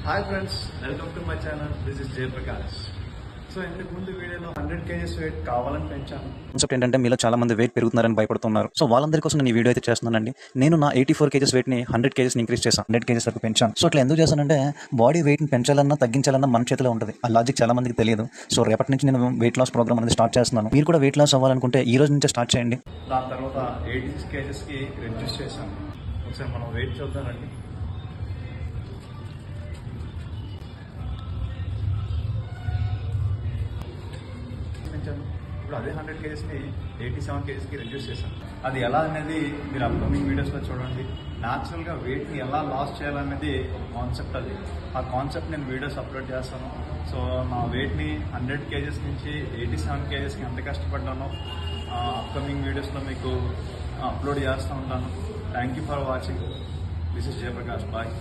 Hi friends, welcome to my channel. This is Jayaprakash. So ఇంతకు ముందు వీడియోలో 100 kgs వెయిట్ కావాలని పెంచాను. కాన్సెప్ట్ ఏంటంటే మీలో చాలా మంది వెయిట్ పెరుగుతున్నారని భయపడుతున్నారు. సో వాళ్ళందరి కోసం నేను ఈ వీడియో అయితే చేస్తున్నానండి. నేను నా 84 kgs వెయిట్ ని 100 kgs ఇంక్రీజ్ చేశాను, 100 kgs వరకు పెంచాను. సో ఇట్లా ఎందుకు చేశానంటే బాడీ వెయిట్ ని పెంచాలన్నా తగ్గించాలన్నా మన చేతిలో ఉంటుంది. ఆ లాజిక్ చాలా మందికి తెలియదు. సో రేపటి నుంచి నేను వెయిట్ లాస్ ప్రోగ్రామ్ అనేది స్టార్ట్ చేస్తున్నాను. మీరు కూడా వెయిట్ లాస్ అవ్వాలనుకుంటే ఈ రోజు నుంచే స్టార్ట్ చేయండి. దాని తర్వాత 86 kgsకి రెడ్యూస్ చేశాను. ఒకసారి మనం వెయిట్ చూద్దామండి. ఇప్పుడు అదే 100 kgsని 87 kgsకి రెడ్యూస్ చేశాను. అది ఎలా అనేది మీరు అప్కమింగ్ వీడియోస్లో చూడండి. న్యాచురల్గా వెయిట్ని ఎలా లాస్ చేయాలనేది ఒక కాన్సెప్ట్. ఆ కాన్సెప్ట్ నేను వీడియోస్ అప్లోడ్ చేస్తాను. సో నా వెయిట్ని 100 kgs నుంచి 87 kgsకి ఎంత కష్టపడ్డానో అప్కమింగ్ వీడియోస్లో మీకు అప్లోడ్ చేస్తూ ఉంటాను. Thank you for watching. This is Jayaprakash. Bye.